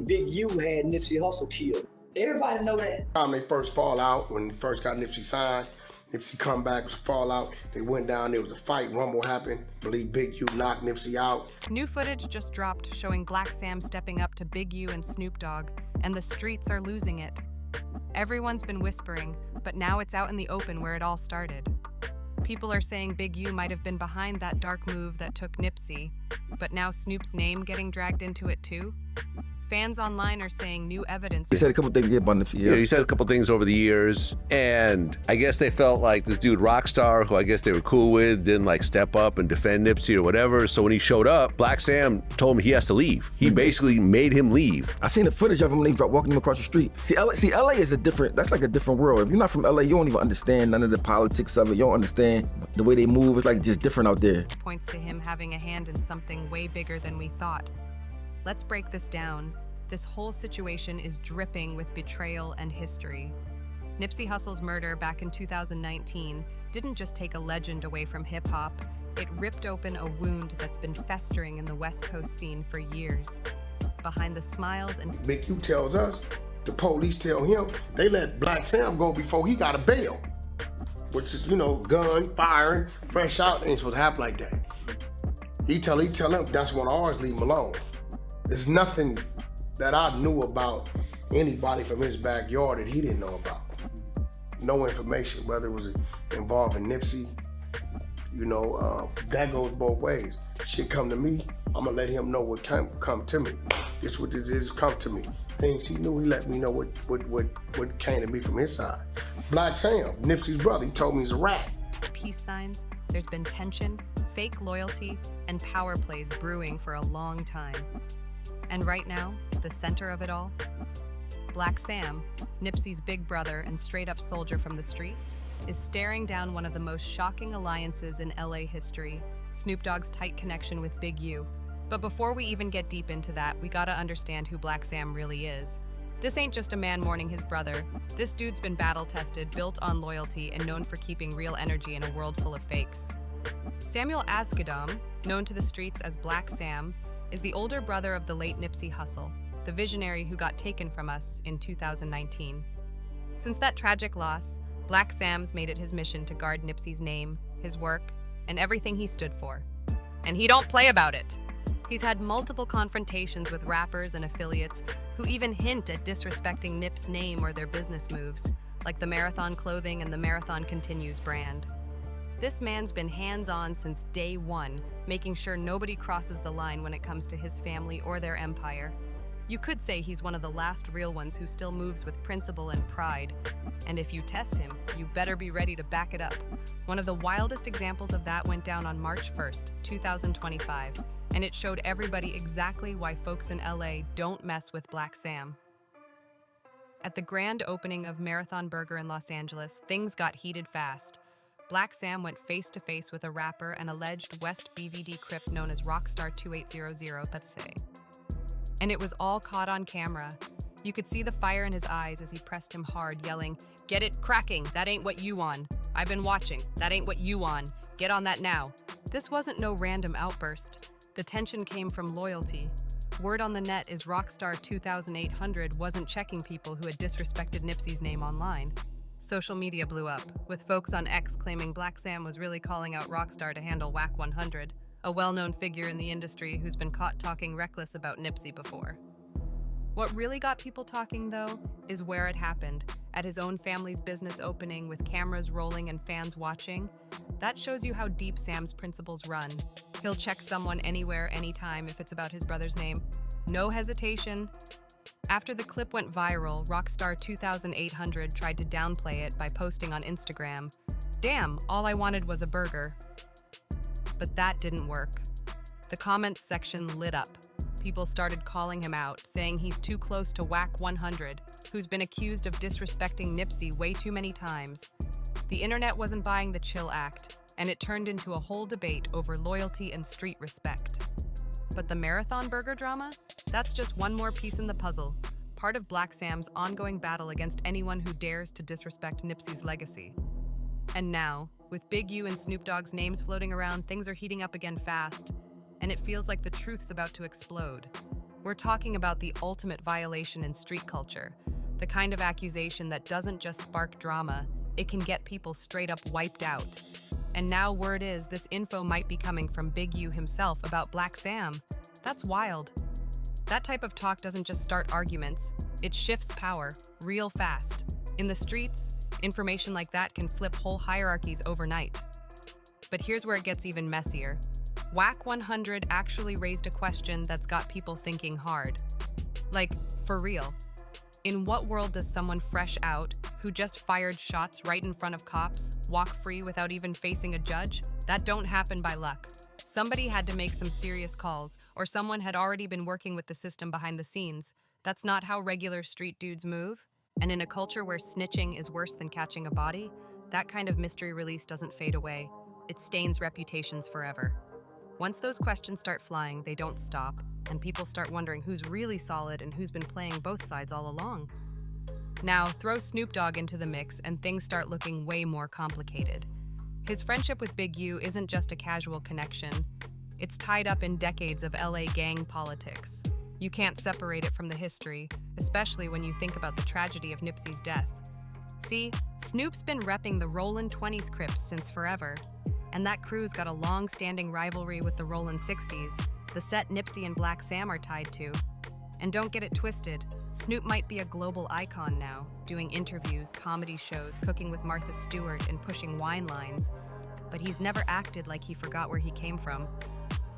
Big U had Nipsey Hussle killed. Everybody know that. Time they first fall out, when they first got Nipsey signed, Nipsey come back, was a fallout. They went down, there was a fight, rumble happened. I believe Big U knocked Nipsey out. New footage just dropped showing Blacc Sam stepping up to Big U and Snoop Dogg, and the streets are losing it. Everyone's been whispering, but now it's out in the open where it all started. People are saying Big U might have been behind that dark move that took Nipsey, but now Snoop's name getting dragged into it too? Fans online are saying new evidence. He said a couple things about Nipsey. Yeah, he said a couple things over the years, and I guess they felt like this dude Rockstar, who I guess they were cool with, didn't like step up and defend Nipsey or whatever. So when he showed up, Blacc Sam told him he has to leave. He basically made him leave. I seen the footage of him when they walking him across the street. See, LA is that's like a different world. If you're not from LA, you don't even understand none of the politics of it. You don't understand the way they move. It's like just different out there. Points to him having a hand in something way bigger than we thought. Let's break this down. This whole situation is dripping with betrayal and history. Nipsey Hussle's murder back in 2019 didn't just take a legend away from hip-hop, it ripped open a wound that's been festering in the West Coast scene for years. Behind the smiles and... Big U tells us, the police tell him, they let Blacc Sam go before he got a bail. Which is, gun, firing, fresh out, ain't supposed to happen like that. He tell him, that's when ours, leave him alone. There's nothing that I knew about anybody from his backyard that he didn't know about. No information, whether it was involving Nipsey, that goes both ways. Shit come to me, I'm gonna let him know what come to me. This what it is, come to me. Things he knew, he let me know what came to me from his side. Blacc Sam, Nipsey's brother, he told me he's a rat. Peace signs, there's been tension, fake loyalty, and power plays brewing for a long time. And right now, the center of it all, Blacc Sam, Nipsey's big brother and straight-up soldier from the streets, is staring down one of the most shocking alliances in LA history, Snoop Dogg's tight connection with Big U. But before we even get deep into that, we gotta understand who Blacc Sam really is. This ain't just a man mourning his brother. This dude's been battle-tested, built on loyalty, and known for keeping real energy in a world full of fakes. Samuel Asghedom, known to the streets as Blacc Sam, is the older brother of the late Nipsey Hussle, the visionary who got taken from us in 2019. Since that tragic loss, Blacc Sam's made it his mission to guard Nipsey's name, his work, and everything he stood for. And he don't play about it. He's had multiple confrontations with rappers and affiliates who even hint at disrespecting Nip's name or their business moves, like the Marathon Clothing and the Marathon Continues brand. This man's been hands-on since day one, making sure nobody crosses the line when it comes to his family or their empire. You could say he's one of the last real ones who still moves with principle and pride. And if you test him, you better be ready to back it up. One of the wildest examples of that went down on March 1st, 2025, and it showed everybody exactly why folks in LA don't mess with Blacc Sam. At the grand opening of Marathon Burger in Los Angeles, things got heated fast. Blacc Sam went face-to-face with a rapper and alleged West BVD Crip known as Rockstar 2800 Patsy. And it was all caught on camera. You could see the fire in his eyes as he pressed him hard, yelling, "Get it cracking, that ain't what you on. I've been watching, that ain't what you on. Get on that now." This wasn't no random outburst. The tension came from loyalty. Word on the net is Rockstar 2800 wasn't checking people who had disrespected Nipsey's name online. Social media blew up, with folks on X claiming Blacc Sam was really calling out Rockstar to handle Whack 100, a well-known figure in the industry who's been caught talking reckless about Nipsey before. What really got people talking, though, is where it happened, at his own family's business opening with cameras rolling and fans watching. That shows you how deep Sam's principles run. He'll check someone anywhere, anytime if it's about his brother's name. No hesitation. After the clip went viral, Rockstar 2800 tried to downplay it by posting on Instagram, "Damn, all I wanted was a burger." But that didn't work. The comments section lit up. People started calling him out, saying he's too close to Whack 100, who's been accused of disrespecting Nipsey way too many times. The internet wasn't buying the chill act, and it turned into a whole debate over loyalty and street respect. But the Marathon Burger drama? That's just one more piece in the puzzle, part of Blacc Sam's ongoing battle against anyone who dares to disrespect Nipsey's legacy. And now, with Big U and Snoop Dogg's names floating around, things are heating up again fast, and it feels like the truth's about to explode. We're talking about the ultimate violation in street culture, the kind of accusation that doesn't just spark drama, it can get people straight up wiped out. And now word is this info might be coming from Big U himself about Blacc Sam. That's wild. That type of talk doesn't just start arguments, it shifts power real fast. In the streets, information like that can flip whole hierarchies overnight. But here's where it gets even messier. Whack 100 actually raised a question that's got people thinking hard. Like, for real. In what world does someone fresh out, who just fired shots right in front of cops, walk free without even facing a judge? That don't happen by luck. Somebody had to make some serious calls, or someone had already been working with the system behind the scenes. That's not how regular street dudes move. And in a culture where snitching is worse than catching a body, that kind of mystery release doesn't fade away. It stains reputations forever. Once those questions start flying, they don't stop, and people start wondering who's really solid and who's been playing both sides all along. Now, throw Snoop Dogg into the mix and things start looking way more complicated. His friendship with Big U isn't just a casual connection. It's tied up in decades of LA gang politics. You can't separate it from the history, especially when you think about the tragedy of Nipsey's death. See, Snoop's been repping the Rollin' 20s Crips since forever. And that crew's got a long-standing rivalry with the Rollin' 60s, the set Nipsey and Blacc Sam are tied to. And don't get it twisted, Snoop might be a global icon now, doing interviews, comedy shows, cooking with Martha Stewart, and pushing wine lines. But he's never acted like he forgot where he came from.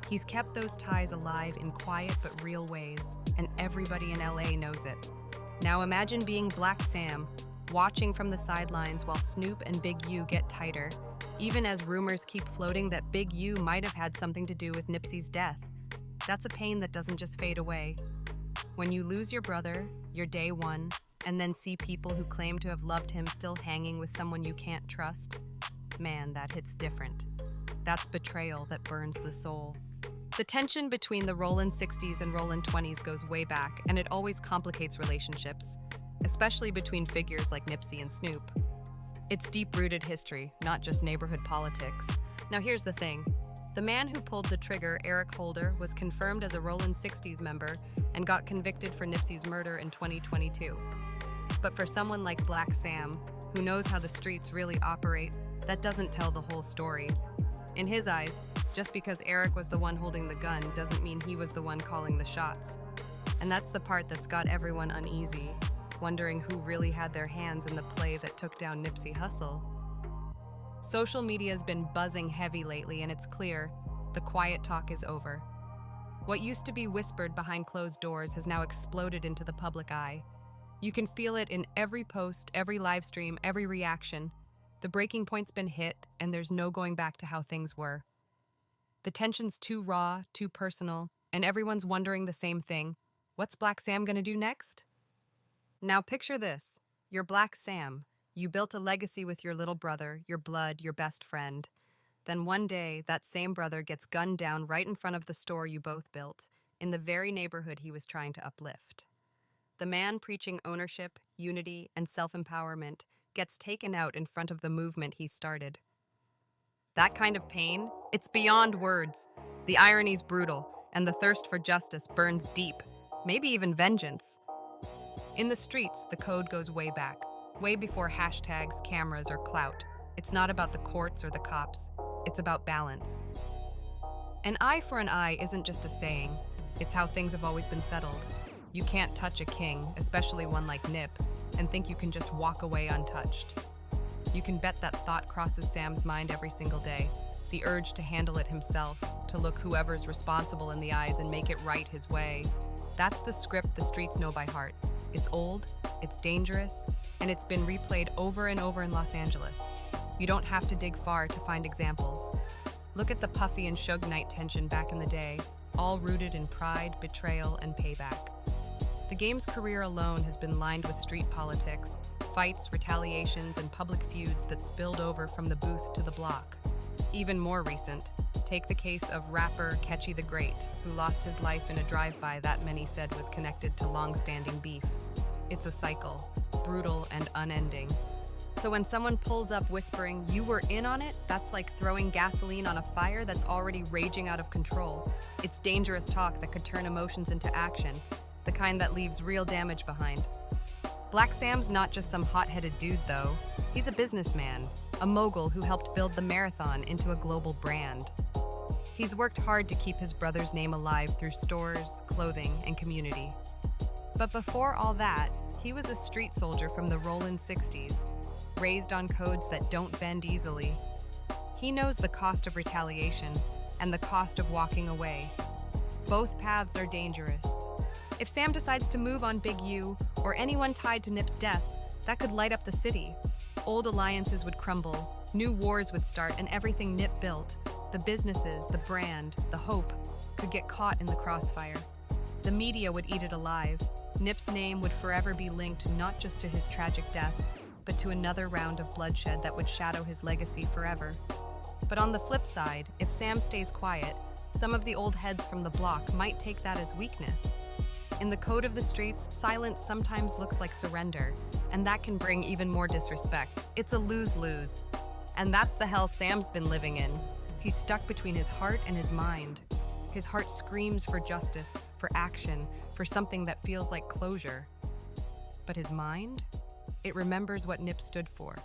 He's kept those ties alive in quiet but real ways, and everybody in LA knows it. Now imagine being Blacc Sam, watching from the sidelines while Snoop and Big U get tighter, even as rumors keep floating that Big U might have had something to do with Nipsey's death. That's a pain that doesn't just fade away. When you lose your brother, your day one, and then see people who claim to have loved him still hanging with someone you can't trust, man, that hits different. That's betrayal that burns the soul. The tension between the Rollin' 60s and Rollin' 20s goes way back, and it always complicates relationships, especially between figures like Nipsey and Snoop. It's deep-rooted history, not just neighborhood politics. Now here's the thing. The man who pulled the trigger, Eric Holder, was confirmed as a Rollin' 60s member and got convicted for Nipsey's murder in 2022. But for someone like Blacc Sam, who knows how the streets really operate, that doesn't tell the whole story. In his eyes, just because Eric was the one holding the gun doesn't mean he was the one calling the shots. And that's the part that's got everyone uneasy, wondering who really had their hands in the play that took down Nipsey Hussle. Social media's been buzzing heavy lately, and it's clear the quiet talk is over. What used to be whispered behind closed doors has now exploded into the public eye. You can feel it in every post, every live stream, every reaction. The breaking point's been hit, and there's no going back to how things were. The tension's too raw, too personal, and everyone's wondering the same thing. What's Blacc Sam gonna do next? Now picture this. You're Blacc Sam. You built a legacy with your little brother, your blood, your best friend. Then one day, that same brother gets gunned down right in front of the store you both built, in the very neighborhood he was trying to uplift. The man preaching ownership, unity, and self-empowerment gets taken out in front of the movement he started. That kind of pain, it's beyond words. The irony's brutal, and the thirst for justice burns deep, maybe even vengeance. In the streets, the code goes way back, way before hashtags, cameras, or clout. It's not about the courts or the cops. It's about balance. An eye for an eye isn't just a saying. It's how things have always been settled. You can't touch a king, especially one like Nip, and think you can just walk away untouched. You can bet that thought crosses Sam's mind every single day. The urge to handle it himself, to look whoever's responsible in the eyes and make it right his way. That's the script the streets know by heart. It's old, it's dangerous, and it's been replayed over and over in Los Angeles. You don't have to dig far to find examples. Look at the Puffy and Suge Knight tension back in the day, all rooted in pride, betrayal, and payback. The game's career alone has been lined with street politics, fights, retaliations, and public feuds that spilled over from the booth to the block. Even more recent, take the case of rapper Catchy the Great, who lost his life in a drive-by that many said was connected to long-standing beef. It's a cycle, brutal and unending. So when someone pulls up whispering, "You were in on it," that's like throwing gasoline on a fire that's already raging out of control. It's dangerous talk that could turn emotions into action, the kind that leaves real damage behind. Blacc Sam's not just some hot-headed dude, though. He's a businessman, a mogul who helped build the marathon into a global brand. He's worked hard to keep his brother's name alive through stores, clothing, and community. But before all that, he was a street soldier from the rollin' 60s, raised on codes that don't bend easily. He knows the cost of retaliation and the cost of walking away. Both paths are dangerous. If Sam decides to move on Big U, or anyone tied to Nip's death, that could light up the city. Old alliances would crumble, new wars would start, and everything Nip built, the businesses, the brand, the hope, could get caught in the crossfire. The media would eat it alive. Nip's name would forever be linked not just to his tragic death, but to another round of bloodshed that would shadow his legacy forever. But on the flip side, if Sam stays quiet, some of the old heads from the block might take that as weakness. In the code of the streets, silence sometimes looks like surrender, and that can bring even more disrespect. It's a lose-lose. And that's the hell Sam's been living in. He's stuck between his heart and his mind. His heart screams for justice, for action, for something that feels like closure. But his mind? It remembers what Nip stood for.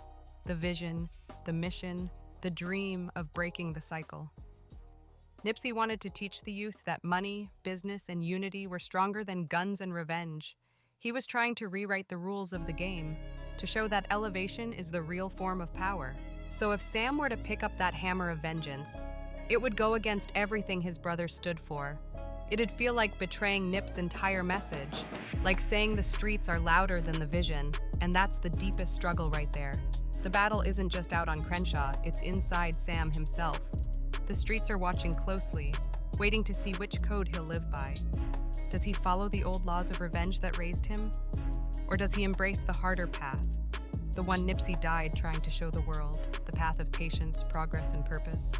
The vision, the mission, the dream of breaking the cycle. Nipsey wanted to teach the youth that money, business, and unity were stronger than guns and revenge. He was trying to rewrite the rules of the game, to show that elevation is the real form of power. So if Sam were to pick up that hammer of vengeance, it would go against everything his brother stood for. It'd feel like betraying Nip's entire message, like saying the streets are louder than the vision, and that's the deepest struggle right there. The battle isn't just out on Crenshaw, it's inside Sam himself. The streets are watching closely, waiting to see which code he'll live by. Does he follow the old laws of revenge that raised him? Or does he embrace the harder path, the one Nipsey died trying to show the world, the path of patience, progress, and purpose?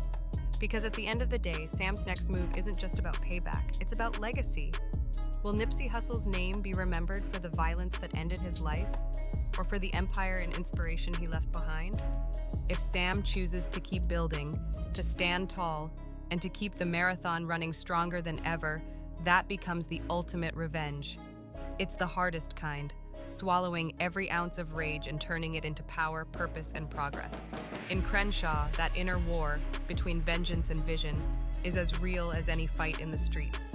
Because at the end of the day, Sam's next move isn't just about payback, it's about legacy. Will Nipsey Hussle's name be remembered for the violence that ended his life, or for the empire and inspiration he left behind? If Sam chooses to keep building, to stand tall, and to keep the marathon running stronger than ever, that becomes the ultimate revenge. It's the hardest kind, swallowing every ounce of rage and turning it into power, purpose, and progress. In Crenshaw, that inner war between vengeance and vision is as real as any fight in the streets.